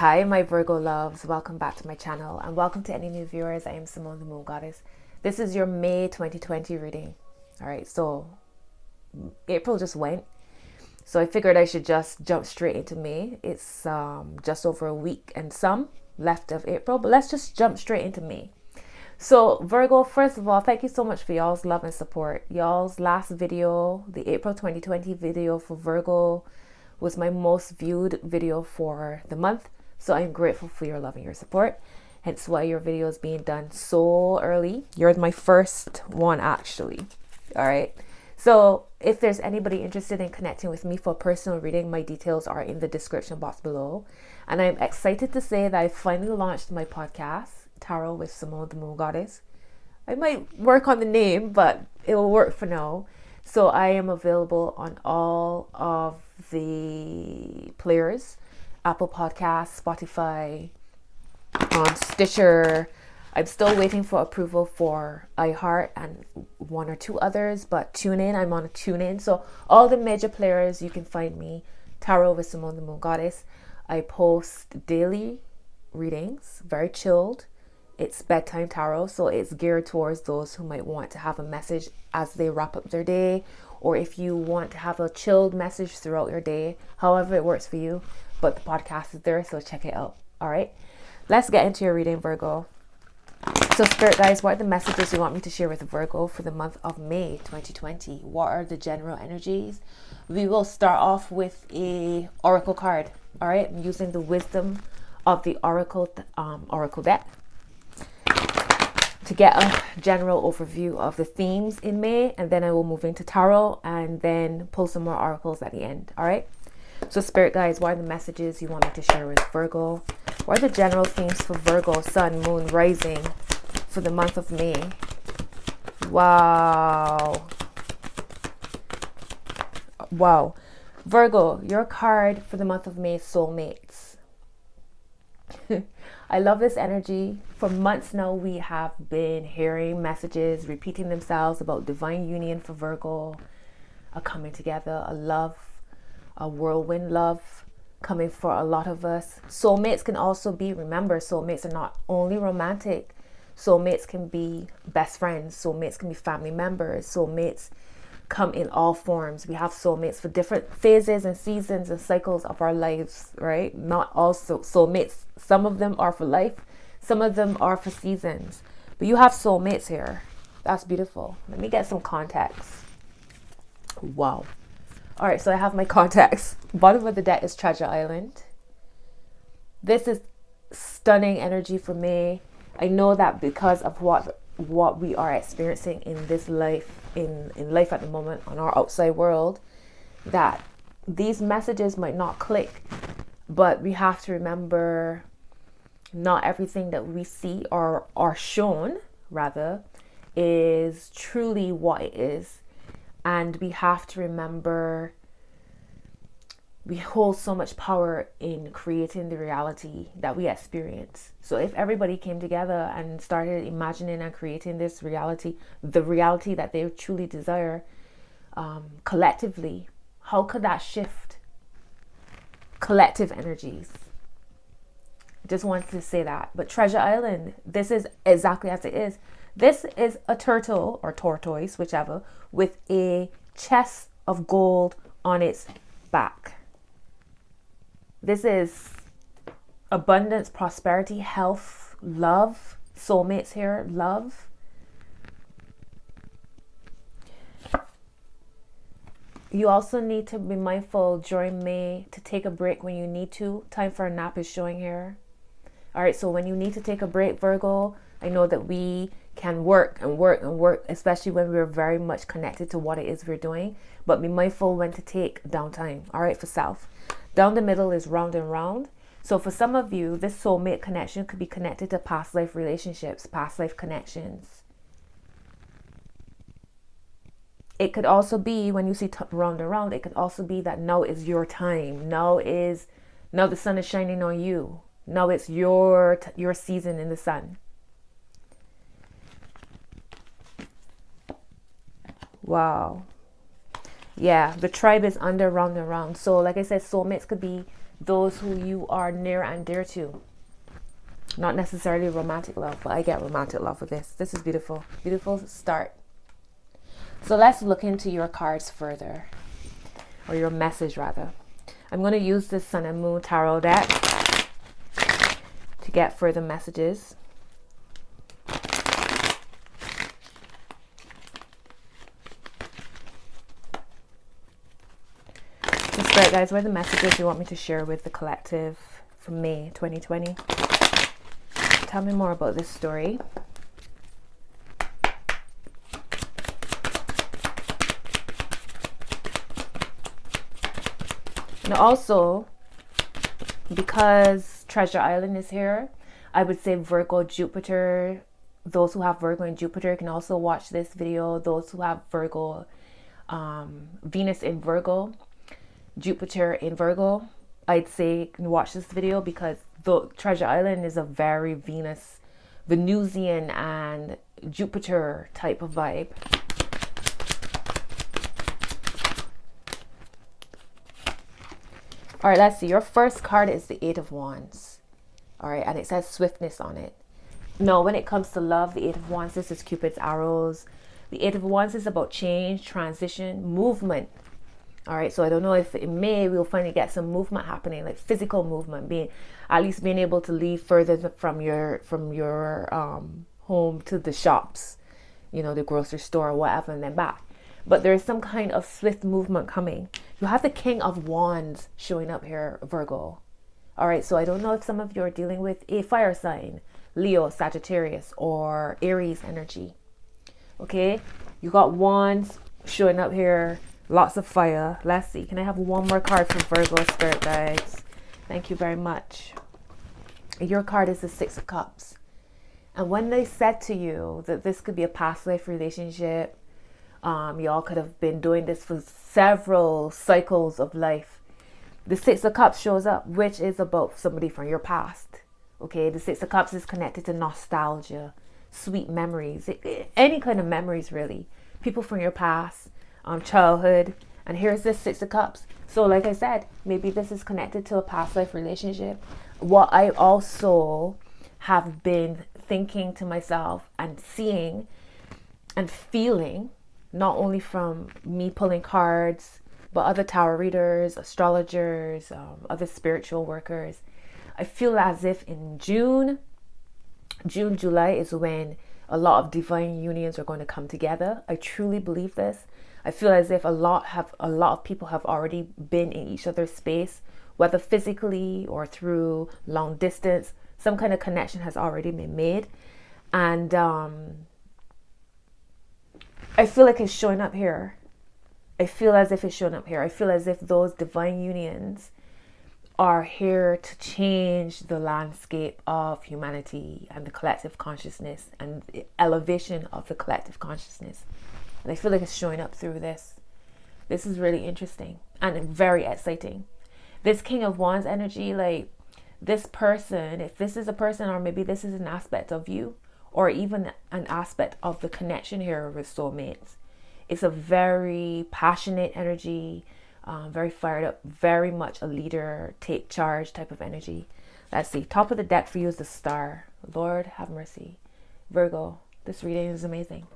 Hi, my Virgo loves. Welcome back to my channel and welcome to any new viewers. I am Simone the Moon Goddess. This is your May 2020 reading. All right, so April just went. So I figured I should just jump straight into May. It's just over a week and some left of April, but let's just jump straight into May. So Virgo, first of all, thank you so much for y'all's love and support. Y'all's last video, the April 2020 video for Virgo, was my most viewed video for the month. So I'm grateful for your love and your support. Hence why your video is being done so early. You're my first one actually. All right. So if there's anybody interested in connecting with me for personal reading, my details are in the description box below. And I'm excited to say that I finally launched my podcast, Tarot with Simone the Moon Goddess. I might work on the name, but it will work for now. So I am available on all of the players. Apple Podcasts, Spotify, Stitcher. I'm still waiting for approval for iHeart and one or two others, but TuneIn, I'm on a TuneIn. So all the major players, you can find me, Tarot with Simone the Moon Goddess. I post daily readings, very chilled. It's bedtime tarot, so it's geared towards those who might want to have a message as they wrap up their day, or if you want to have a chilled message throughout your day, however it works for you. But the podcast is there, so check it out. All right, let's get into your reading, Virgo. So Spirit guys, what are the messages you want me to share with Virgo for the month of May 2020? What are the general energies? We will start off with a oracle card. All right, I'm using the wisdom of the oracle deck to get a general overview of the themes in May, and then I will move into tarot and then pull some more oracles at the end. All right. So Spirit guys, what are the messages you want me to share with Virgo? What are the general themes for Virgo, Sun, Moon, Rising for the month of May? Wow. Virgo, your card for the month of May is soulmates. I love this energy. For months now, we have been hearing messages repeating themselves about divine union for Virgo, a coming together, a love, a whirlwind love coming for a lot of us. Soulmates can also be, remember, soulmates are not only romantic. Soulmates can be best friends. Soulmates can be family members. Soulmates come in all forms. We have soulmates for different phases and seasons and cycles of our lives, right? Not all soulmates. Some of them are for life. Some of them are for seasons. But you have soulmates here. That's beautiful. Let me get some context. Wow. All right, so I have my contacts. Bottom of the deck is Treasure Island. This is stunning energy for me. I know that because of what we are experiencing in this life, in life at the moment, on our outside world, that these messages might not click, but we have to remember not everything that we see or are shown, rather, is truly what it is. And we have to remember we hold so much power in creating the reality that we experience. So if everybody came together and started imagining and creating this reality, the reality that they truly desire, collectively, how could that shift collective energies? I just wanted to say that. But Treasure Island, this is exactly as it is. This is a turtle or tortoise, whichever, with a chest of gold on its back. This is abundance, prosperity, health, love. Soulmates here, love. You also need to be mindful during May to take a break when you need to. Time for a nap is showing here. All right, so when you need to take a break, Virgo, I know that we can work and work and work, especially when we're very much connected to what it is we're doing. But be mindful when to take downtime, all right, for self. Down the middle is round and round. So for some of you, this soulmate connection could be connected to past life relationships, past life connections. It could also be, when you see round and round, it could also be that now is your time. Now the sun is shining on you. Now it's your season in the sun. Wow. Yeah, the tribe is under round and round. So like I said, soulmates could be those who you are near and dear to. Not necessarily romantic love, but I get romantic love with this. This is beautiful. Beautiful start. So let's look into your cards further, or your message rather. I'm going to use this Sun and Moon Tarot deck to get further messages. So Spirit guys, what are the messages you want me to share with the collective for May 2020? Tell me more about this story. And also, because Treasure Island is here, I would say Virgo, Jupiter. Those who have Virgo and Jupiter can also watch this video. Those who have Virgo, Venus in Virgo, Jupiter in Virgo, I'd say can watch this video, because the Treasure Island is a very Venusian and Jupiter type of vibe. All right, let's see. Your first card is the Eight of Wands. All right, and it says swiftness on it. No, when it comes to love, the Eight of Wands, this is Cupid's arrows. The Eight of Wands is about change, transition, movement. All right, so I don't know if in May we'll finally get some movement happening, like physical movement, being able to leave further from your home to the shops, you know, the grocery store or whatever, and then back. But there's some kind of swift movement coming. You have the King of Wands showing up here, Virgo. All right, so I don't know if some of you are dealing with a fire sign, Leo, Sagittarius, or Aries energy. Okay, you got Wands showing up here. Lots of fire. Let's see. Can I have one more card for Virgo, Spirit guides? Thank you very much. Your card is the Six of Cups. And when they said to you that this could be a past life relationship, y'all could have been doing this for several cycles of life. The Six of Cups shows up, which is about somebody from your past. Okay, the Six of Cups is connected to nostalgia, sweet memories, any kind of memories really. People from your past. Childhood, and here's this Six of Cups. So like I said, maybe this is connected to a past life relationship. What I also have been thinking to myself and seeing and feeling, not only from me pulling cards, but other tarot readers, astrologers, other spiritual workers, I feel as if in June, July is when a lot of divine unions are going to come together. I truly believe this. I feel as if a lot of people have already been in each other's space, whether physically or through long distance. Some kind of connection has already been made, and I feel like it's showing up here. I feel as if it's showing up here. I feel as if those divine unions are here to change the landscape of humanity and the collective consciousness and the elevation of the collective consciousness. And I feel like it's showing up through this. This is really interesting and very exciting. This King of Wands energy, like this person, if this is a person, or maybe this is an aspect of you, or even an aspect of the connection here with soulmates. It's a very passionate energy, very fired up, very much a leader, take charge type of energy. Let's see. Top of the deck for you is the Star. Lord have mercy. Virgo, this reading is amazing.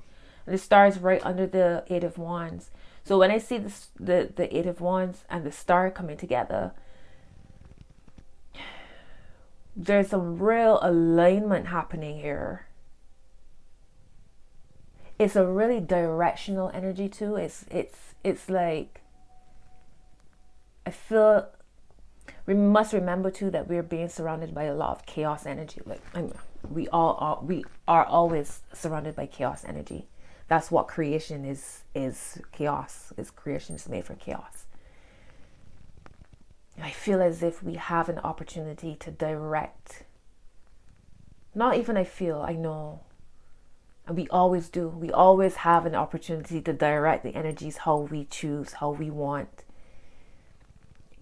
The Star is right under the Eight of Wands. So when I see this, the Eight of Wands and the Star coming together, there's some real alignment happening here. It's a really directional energy too. It's like, I feel we must remember too that we're being surrounded by a lot of chaos energy. Like we are always surrounded by chaos energy. That's what creation is chaos. Creation is made for chaos. I feel as if we have an opportunity to direct. Not even I feel, I know. And we always do. We always have an opportunity to direct the energies how we choose, how we want.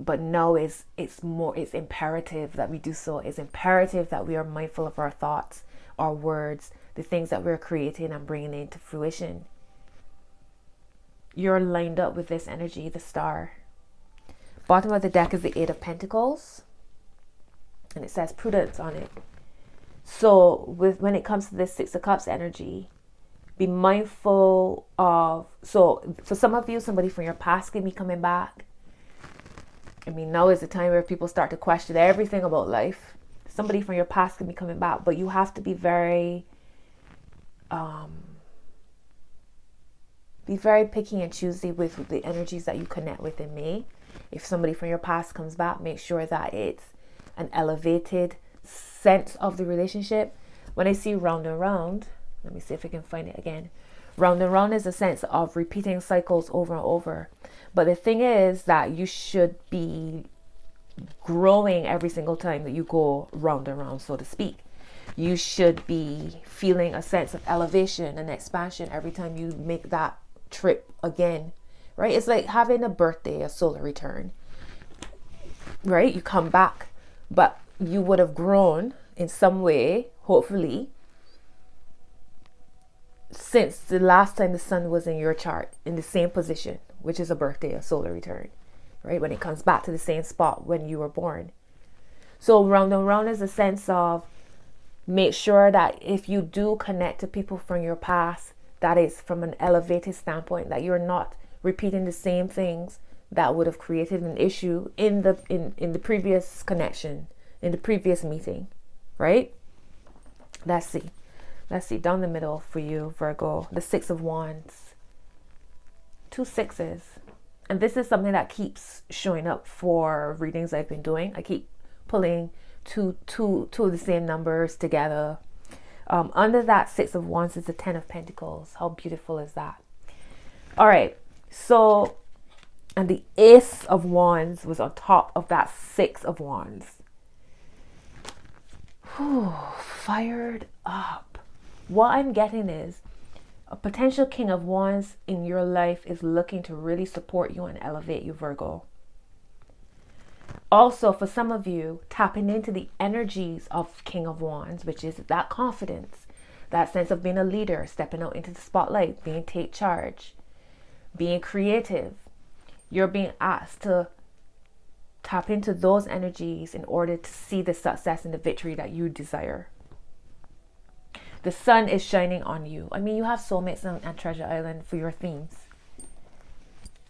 But now it's imperative that we do so. It's imperative that we are mindful of our thoughts, our words, the things that we're creating and bringing into fruition. You're lined up with this energy, the Star. Bottom of the deck is the Eight of Pentacles, and it says prudence on it. So when it comes to this Six of Cups energy, be mindful of, so for some of you, somebody from your past can be coming back. I mean, now is the time where people start to question everything about life. Somebody from your past can be coming back, but you have to be very picky and choosy with the energies that you connect with in May. If somebody from your past comes back, make sure that it's an elevated sense of the relationship. When I see round and round, let me see if I can find it again. Round and round is a sense of repeating cycles over and over. But the thing is that you should be growing every single time that you go round and round, so to speak. You should be feeling a sense of elevation and expansion every time you make that trip again, right? It's like having a birthday, a solar return, right? You come back, but you would have grown in some way, hopefully, since the last time the sun was in your chart in the same position, which is a birthday, a solar return, right? When it comes back to the same spot when you were born. So round and round is a sense of, make sure that if you do connect to people from your past, that is from an elevated standpoint, that you're not repeating the same things that would have created an issue in the previous connection, in the previous meeting, right? Let's see, down the middle for you, Virgo, the Six of Wands, 2 sixes. And this is something that keeps showing up for readings I've been doing. I keep pulling two of the same numbers together. Under that Six of Wands is the Ten of Pentacles. How beautiful is that? All right. So, and the Ace of Wands was on top of that Six of Wands. Whew, fired up. What I'm getting is a potential King of Wands in your life is looking to really support you and elevate you, Virgo. Also, for some of you, tapping into the energies of King of Wands, which is that confidence, that sense of being a leader, stepping out into the spotlight, being take charge, being creative. You're being asked to tap into those energies in order to see the success and the victory that you desire. The sun is shining on you. I mean, you have soulmates and Treasure Island for your themes.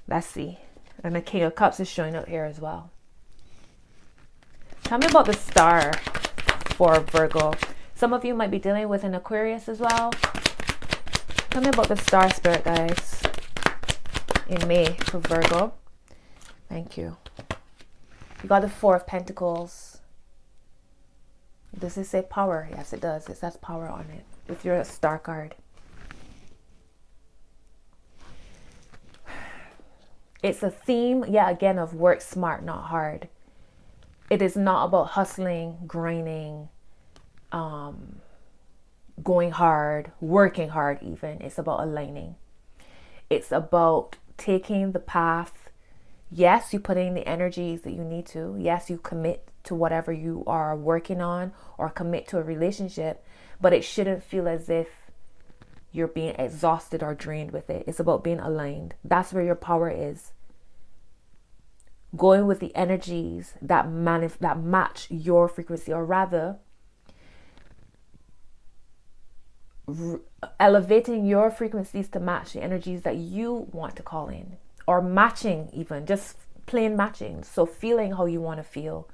Let's see. And the King of Cups is showing up here as well. Tell me about the star for Virgo. Some of you might be dealing with an Aquarius as well. Tell me about the star, Spirit guys, in May for Virgo. Thank you. You got the Four of Pentacles. Does it say power? Yes, it does. It says power on it with your star card. It's a theme, yeah, again, of work smart, not hard. It is not about hustling, grinding, going hard, working hard even. It's about aligning. It's about taking the path. Yes, you put in the energies that you need to. Yes, you commit to whatever you are working on or commit to a relationship, but it shouldn't feel as if you're being exhausted or drained with it. It's about being aligned. That's where your power is. Going with the energies that match your frequency, or rather elevating your frequencies to match the energies that you want to call in, or matching, even just plain matching. So feeling how you want to feel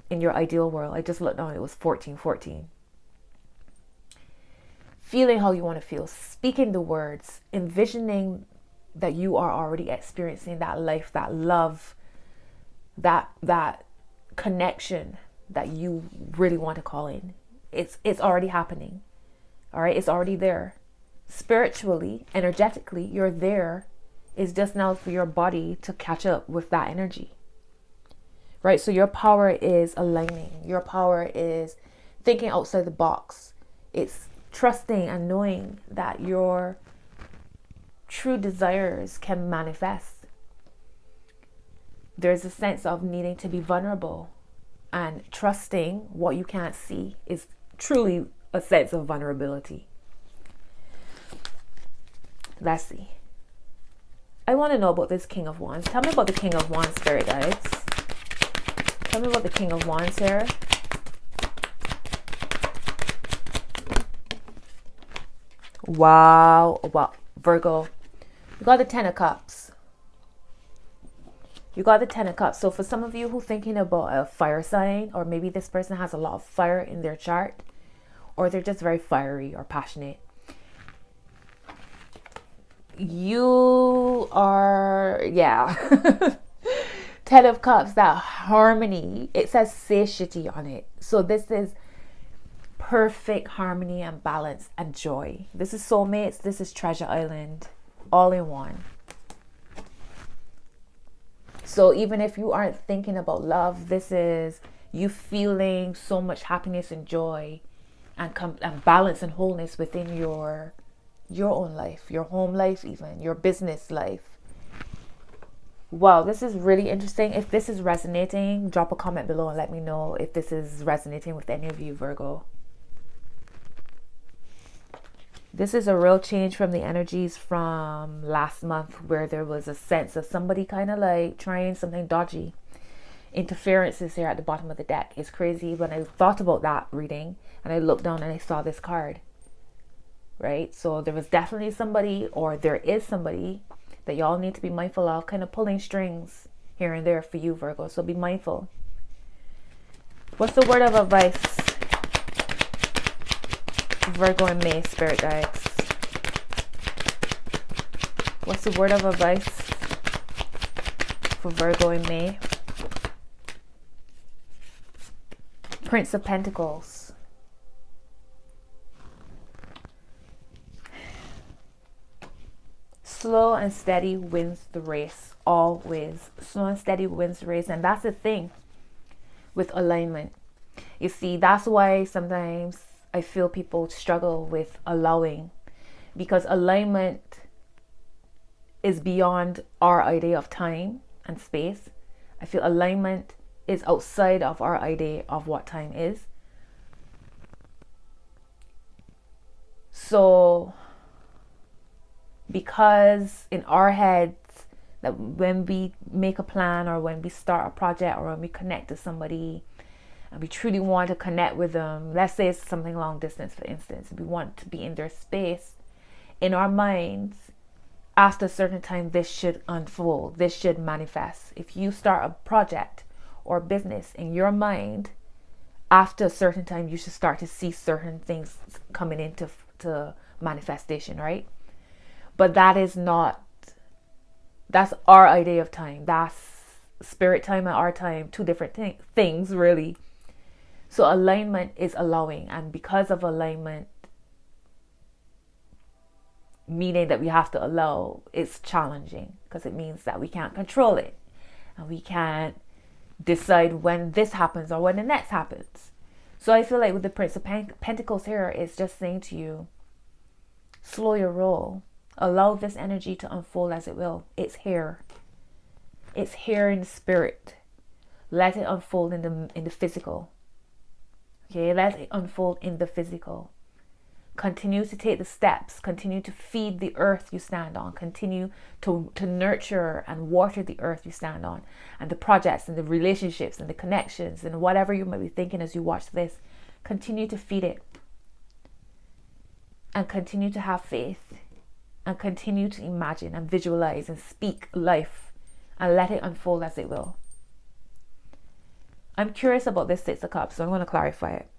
in your ideal world. I just looked down, it was 1414. Feeling how you want to feel, speaking the words, envisioning that you are already experiencing that life, that love, that connection that you really want to call in. It's already happening. All right, it's already there. Spiritually, energetically, you're there. It's just now for your body to catch up with that energy. Right? So your power is aligning. Your power is thinking outside the box. It's trusting and knowing that your true desires can manifest. There's a sense of needing to be vulnerable, and trusting what you can't see is truly a sense of vulnerability. Let's see. I want to know about this King of Wands. Tell me about the King of Wands, Spirit guides. Tell me about the King of Wands here. Wow. Wow. Virgo. You got the Ten of Cups. You got the Ten of Cups. So for some of you who are thinking about a fire sign, or maybe this person has a lot of fire in their chart, or they're just very fiery or passionate, you are, yeah. Ten of Cups, that harmony. It says satiety on it. So this is perfect harmony and balance and joy. This is soulmates. This is Treasure Island. All in one. So even if you aren't thinking about love, this is you feeling so much happiness and joy and balance and wholeness within your own life, your home life, even your business life. Wow, this is really interesting. If this is resonating, drop a comment below and let me know if this is resonating with any of you, Virgo. This is a real change from the energies from last month, where there was a sense of somebody kind of like trying something dodgy. Interferences here at the bottom of the deck. It's crazy when I thought about that reading and I looked down and I saw this card. Right? So there was definitely somebody, or there is somebody that y'all need to be mindful of, kind of pulling strings here and there for you, Virgo. So be mindful. What's the word of advice, Virgo and May, Spirit guides? What's the word of advice for Virgo and May? Prince of Pentacles. Slow and steady wins the race. Always. Slow and steady wins the race. And that's the thing with alignment. You see, that's why sometimes I feel people struggle with allowing, because alignment is beyond our idea of time and space. I feel alignment is outside of our idea of what time is. So because in our heads, that when we make a plan, or when we start a project, or when we connect to somebody and we truly want to connect with them, let's say it's something long distance, for instance, we want to be in their space, in our minds, after a certain time, this should unfold, this should manifest. If you start a project or business in your mind, after a certain time, you should start to see certain things coming into manifestation, right? But that is not, that's our idea of time. That's spirit time and our time, two different things, really. So alignment is allowing. And because of alignment, meaning that we have to allow, it's challenging, because it means that we can't control it. And we can't decide when this happens or when the next happens. So I feel like with the Prince of Pentacles here, it's just saying to you, slow your roll. Allow this energy to unfold as it will. It's here. It's here in the spirit. Let it unfold in the physical. Okay, let it unfold in the physical. Continue to take the steps. Continue to feed the earth you stand on. Continue to nurture and water the earth you stand on. And the projects and the relationships and the connections and whatever you might be thinking as you watch this. Continue to feed it. And continue to have faith. And continue to imagine and visualize and speak life. And let it unfold as it will. I'm curious about this Six of Cups, so I'm going to clarify it.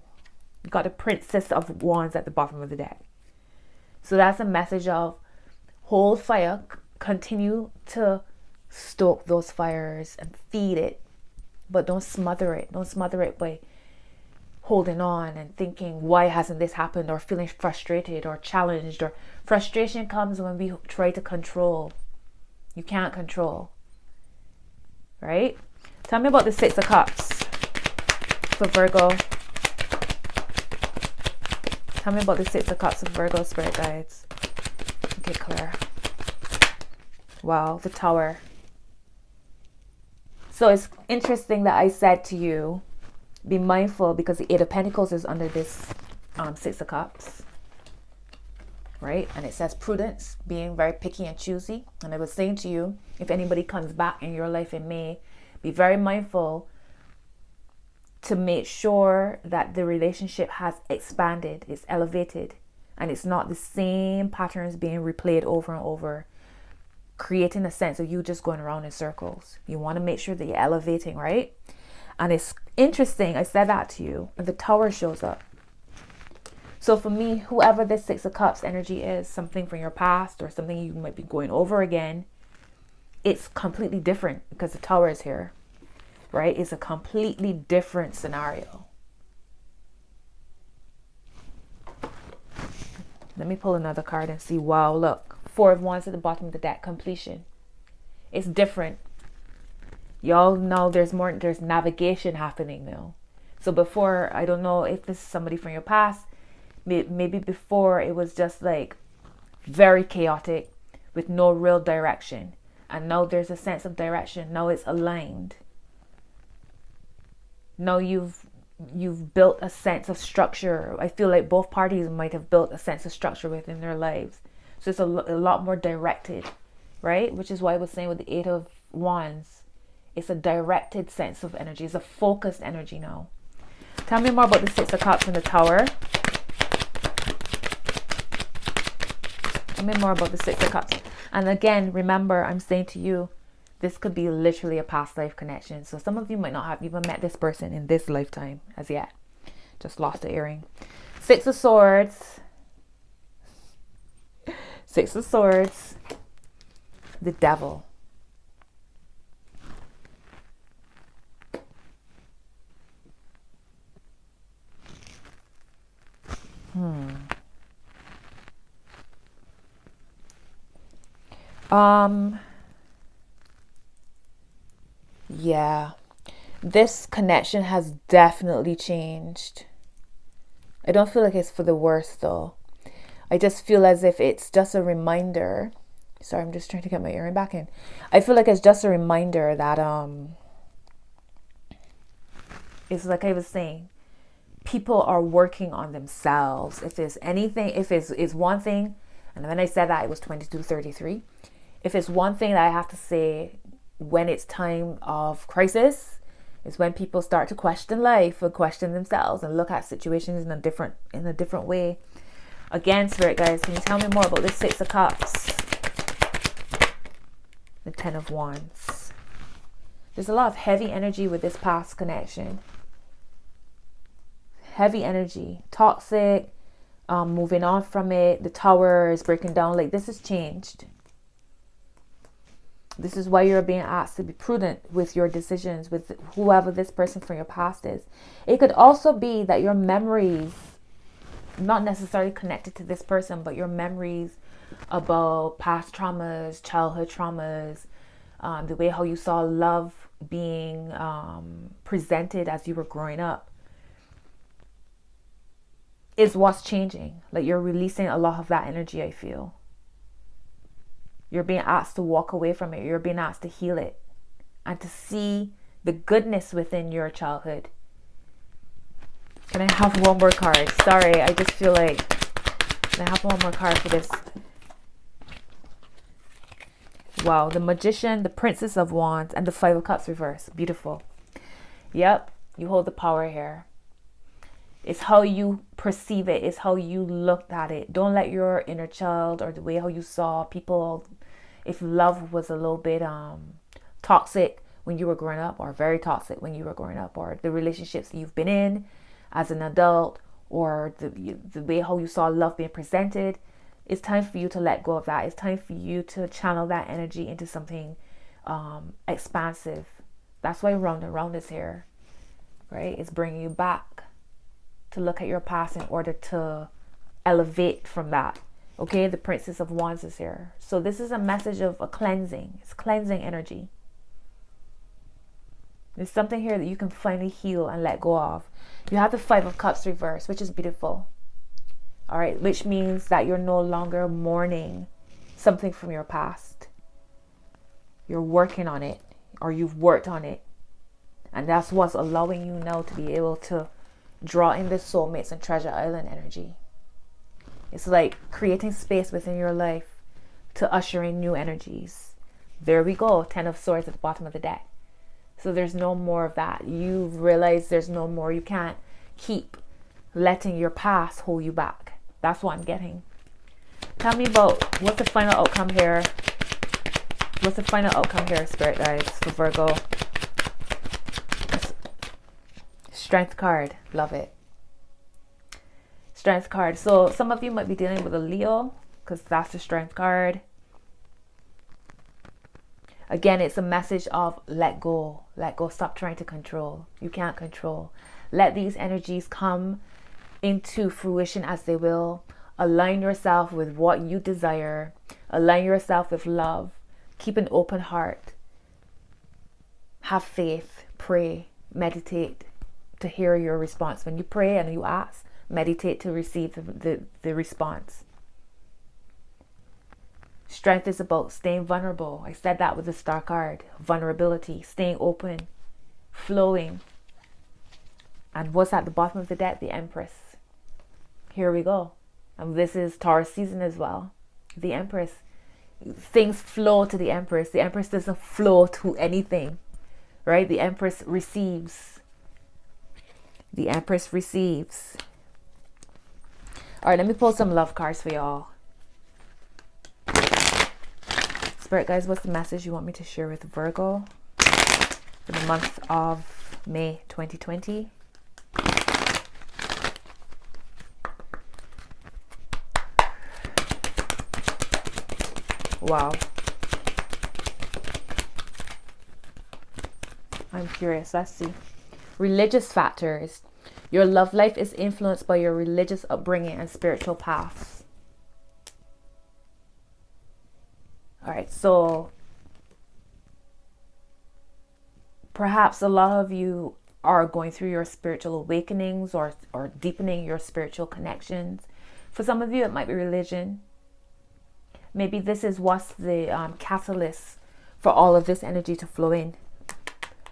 You got the Princess of Wands at the bottom of the deck. So that's a message of hold fire. Continue to stoke those fires and feed it. But don't smother it. Don't smother it by holding on and thinking, why hasn't this happened? Or feeling frustrated or challenged. Or frustration comes when we try to control. You can't control. Right? Tell me about the Six of Cups for Virgo. Tell me about the Six of Cups of Virgo, Spirit guides. Okay, Claire. Wow, the Tower. So it's interesting that I said to you, be mindful, because the Eight of Pentacles is under this Six of Cups. right? And it says prudence, being very picky and choosy. And I was saying to you, if anybody comes back in your life in May, be very mindful to make sure that the relationship has expanded, it's elevated, and it's not the same patterns being replayed over and over, creating a sense of you just going around in circles. You want to make sure that you're elevating, right? And it's interesting, I said that to you, and the Tower shows up. So for me, whoever this Six of Cups energy is, something from your past or something you might be going over again, it's completely different because the Tower is here, right? It's a completely different scenario. Let me pull another card and see. Wow, look. Four of Wands at the bottom of the deck. Completion. It's different. Y'all know there's navigation happening now. So before, I don't know if this is somebody from your past. Maybe before it was just like very chaotic with no real direction. And now there's a sense of direction. Now it's aligned. Now you've built a sense of structure. I feel like both parties might have built a sense of structure within their lives. So it's a lot more directed, right? Which is why I was saying with the Eight of Wands, it's a directed sense of energy. It's a focused energy now. Tell me more about the Six of Cups and the Tower. Tell me more about the Six of Cups. And again, remember, I'm saying to you, this could be literally a past life connection. So some of you might not have even met this person in this lifetime as yet. Just lost the earring. Six of Swords. Six of Swords. The Devil. Yeah, this connection has definitely changed. I don't feel like it's for the worse though. I just feel as if it's just a reminder. Sorry, I'm just trying to get my earring back in. I feel like it's just a reminder that it's like I was saying, people are working on themselves. If there's anything, if it's one thing, and when I said that it was 2233. If it's one thing that I have to say when it's time of crisis, is when people start to question life or question themselves and look at situations in a different way. Again, Spirit guys, can you tell me more about this Six of Cups? The Ten of Wands. There's a lot of heavy energy with this past connection. Heavy energy, toxic, moving on from it. The Tower is breaking down. Like, this has changed. This is why you're being asked to be prudent with your decisions with whoever this person from your past is. It could also be that your memories, not necessarily connected to this person, but your memories about past traumas, childhood traumas, the way how you saw love being presented as you were growing up, is what's changing. Like, you're releasing a lot of that energy, I feel. You're being asked to walk away from it. You're being asked to heal it and to see the goodness within your childhood. Can I have one more card? Sorry, I just feel like, can I have one more card for this? Wow, the Magician, the Princess of Wands, and the Five of Cups reverse. Beautiful. Yep, you hold the power here. It's how you perceive it. It's how you looked at it. Don't let your inner child or the way how you saw people, if love was a little bit toxic when you were growing up, or very toxic when you were growing up, or the relationships you've been in as an adult, or the way how you saw love being presented, it's time for you to let go of that. It's time for you to channel that energy into something expansive. That's why Round and Round is here, right? It's bringing you back to look at your past in order to elevate from that. Okay, the Princess of Wands is here. So this is a message of a cleansing. It's cleansing energy. There's something here that you can finally heal and let go of. You have the Five of Cups reversed, which is beautiful. All right, which means that you're no longer mourning something from your past. You're working on it, or you've worked on it. And that's what's allowing you now to be able to draw in the soulmates and treasure island energy. It's like creating space within your life to usher in new energies. There we go. 10 of Swords at the bottom of the deck. So there's no more of that. You realize there's no more. You can't keep letting your past hold you back. That's what I'm getting. Tell me about what's the final outcome here. What's the final outcome here, Spirit Guides, for Virgo? Strength card. Love it. Strength card. So some of you might be dealing with a Leo, because that's the Strength card. Again, it's a message of let go. Let go. Stop trying to control. You can't control. Let these energies come into fruition as they will. Align yourself with what you desire. Align yourself with love. Keep an open heart. Have faith. Pray. Meditate to hear your response. When you pray and you ask, meditate to receive the response. Strength is about staying vulnerable. I said that with the Star card. Vulnerability. Staying open. Flowing. And what's at the bottom of the deck? The Empress. Here we go. And this is Taurus season as well. The Empress. Things flow to the Empress. The Empress doesn't flow to anything. Right? The Empress receives. The Empress receives. All right, let me pull some love cards for y'all. Spirit guys, what's the message you want me to share with Virgo for the month of May 2020? Wow. I'm curious. Let's see. Religious factors. Your love life is influenced by your religious upbringing and spiritual paths. All right, so perhaps a lot of you are going through your spiritual awakenings or deepening your spiritual connections. For some of you, it might be religion. Maybe this is what's the catalyst for all of this energy to flow in.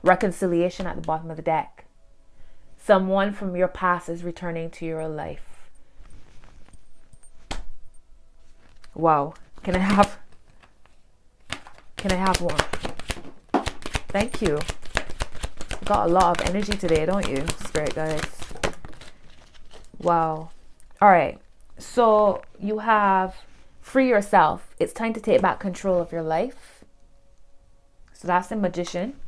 Reconciliation at the bottom of the deck. Someone from your past is returning to your life. Wow. Can I have one? Thank you. Got a lot of energy today, don't you, Spirit guys? Wow. All right. So you have free yourself. It's time to take back control of your life. So that's the Magician.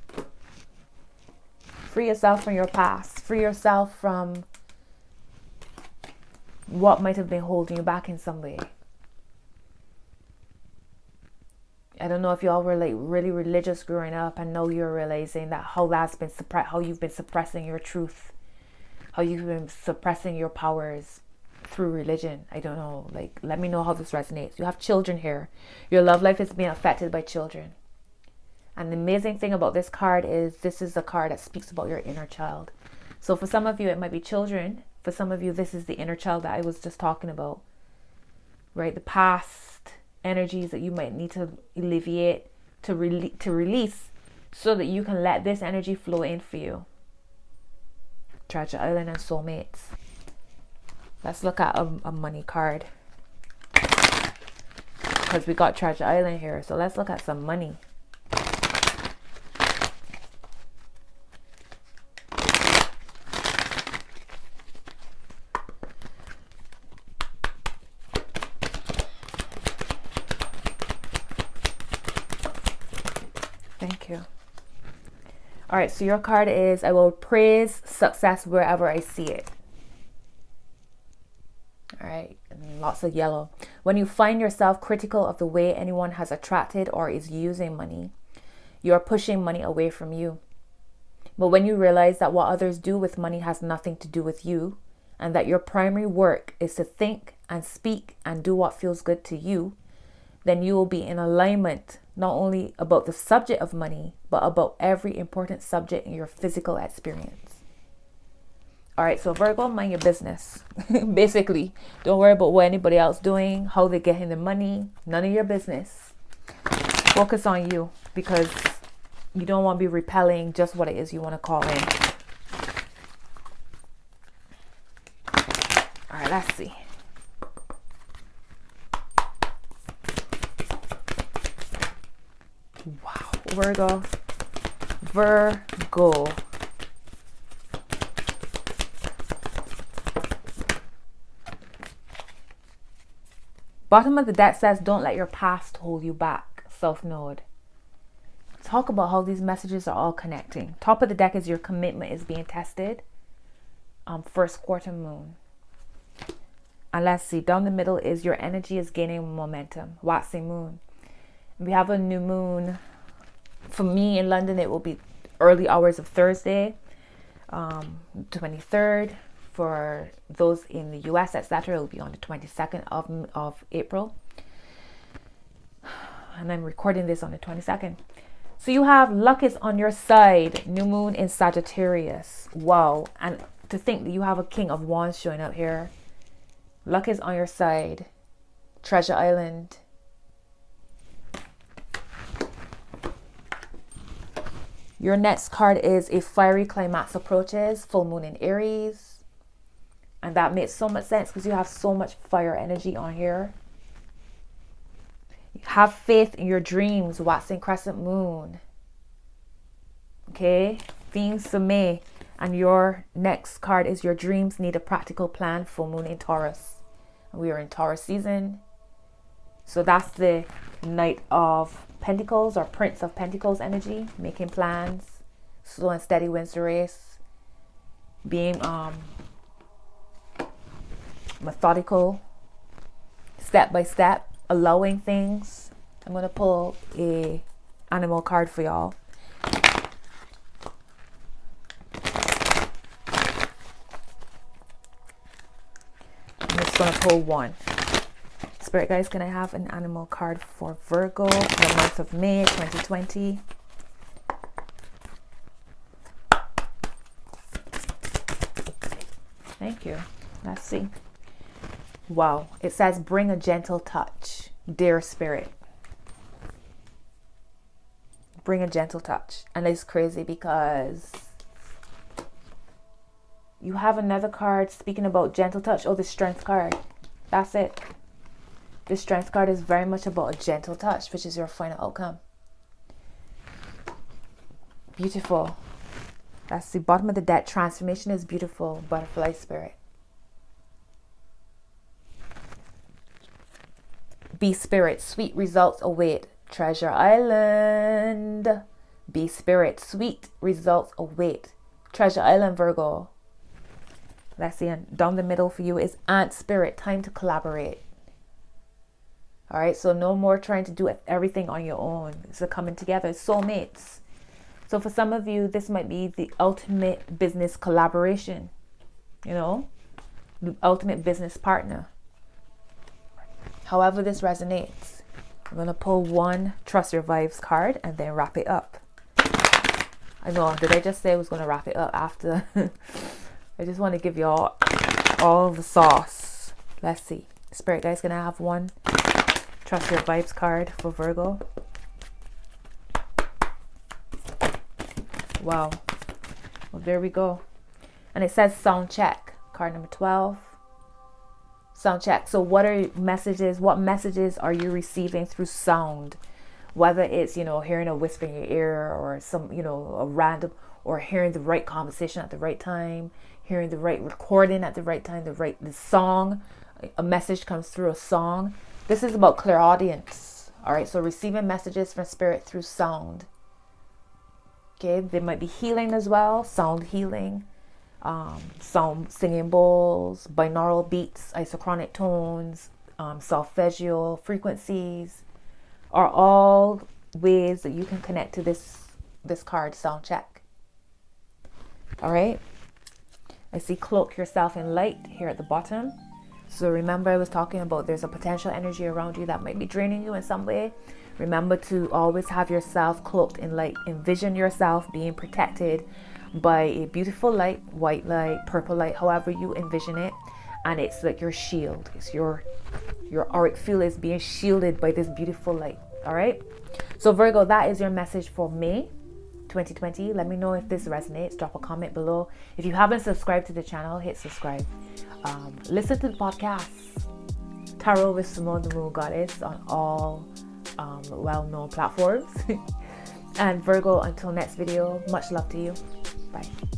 Free yourself from your past. Free yourself from what might have been holding you back in some way. I don't know if y'all were like really religious growing up and now you're realizing that how that's been how you've been suppressing your truth, how you've been suppressing your powers through religion. I don't know. Like, let me know how this resonates. You have children here. Your love life is being affected by children. And the amazing thing about this card is this is a card that speaks about your inner child. So for some of you, it might be children. For some of you, this is the inner child that I was just talking about, right? The past energies that you might need to alleviate, to release, so that you can let this energy flow in for you. Treasure Island and soulmates. Let's look at a money card, because we got Treasure Island here. So let's look at some money. Thank you. All right, so your card is, I will praise success wherever I see it. All right, and lots of yellow. When you find yourself critical of the way anyone has attracted or is using money, you are pushing money away from you. But when you realize that what others do with money has nothing to do with you, and that your primary work is to think and speak and do what feels good to you, then you will be in alignment not only about the subject of money, but about every important subject in your physical experience. All right, so Virgo, mind your business. Basically, don't worry about what anybody else doing, how they're getting the money. None of your business. Focus on you, because you don't want to be repelling just what it is you want to call in. All right, let's see. Virgo. Virgo. Bottom of the deck says, don't let your past hold you back. South Node. Talk about how these messages are all connecting. Top of the deck is your commitment is being tested. First quarter moon. And let's see, down the middle is your energy is gaining momentum. Waxing moon. We have a new moon. For me in London, it will be early hours of Thursday, 23rd. For those in the US, etc., it will be on the 22nd of April. And I'm recording this on the 22nd. So you have luck is on your side. New moon in Sagittarius. Wow. And to think that you have a King of Wands showing up here. Luck is on your side. Treasure Island. Your next card is a fiery climax approaches. Full moon in Aries. And that makes so much sense because you have so much fire energy on here. Have faith in your dreams. Waxing crescent moon. Okay. Themes for May. And your next card is your dreams need a practical plan. Full moon in Taurus. We are in Taurus season. So that's the Knight of Pentacles or Prince of Pentacles energy. Making plans. Slow and steady wins the race. Being methodical. Step by step. Allowing things. I'm going to pull a animal card for y'all. I'm just going to pull one. Spirit guys, can I have an animal card for Virgo for the month of May 2020? Thank you. Let's see. Wow. It says bring a gentle touch. Dear Spirit. Bring a gentle touch. And it's crazy because you have another card speaking about gentle touch. Oh, the Strength card. That's it. The Strength card is very much about a gentle touch, which is your final outcome. Beautiful. That's the bottom of the deck. Transformation is beautiful. Butterfly Spirit. Be Spirit. Sweet results await. Treasure Island. Be Spirit. Sweet results await. Treasure Island, Virgo. Let's see. And down the middle for you is Ant Spirit. Time to collaborate. All right. So no more trying to do everything on your own. It's a coming together. Soulmates. So for some of you, this might be the ultimate business collaboration. You know, the ultimate business partner. However this resonates. I'm going to pull one Trust Your Vibes card and then wrap it up. I know, did I just say I was going to wrap it up after? I just want to give you all the sauce. Let's see. Spirit guys, going to have one Trust Your Vibes card for Virgo. Wow. Well, there we go. And it says sound check. Card number 12. Sound check. So what messages are you receiving through sound? Whether it's, hearing a whisper in your ear or some, a random, or hearing the right conversation at the right time, hearing the right recording at the right time, the song, a message comes through a song. This is about clairaudience. All right. So receiving messages from spirit through sound. Okay. There might be healing as well. Sound healing. Some singing bowls, binaural beats, isochronic tones, solfeggio frequencies are all ways that you can connect to this card, sound check. All right. I see cloak yourself in light here at the bottom. So remember I was talking about there's a potential energy around you that might be draining you in some way. Remember to always have yourself cloaked in light. Envision yourself being protected by a beautiful light, white light, purple light, however you envision it. And it's like your shield. It's your auric field is being shielded by this beautiful light. All right. So Virgo, that is your message for May 2020. Let me know if this resonates. Drop a comment below. If you haven't subscribed to the channel, hit subscribe. Listen to the podcast Tarot with Simone the Moon Goddess on all well-known platforms. And Virgo, until next video, much love to you. Bye.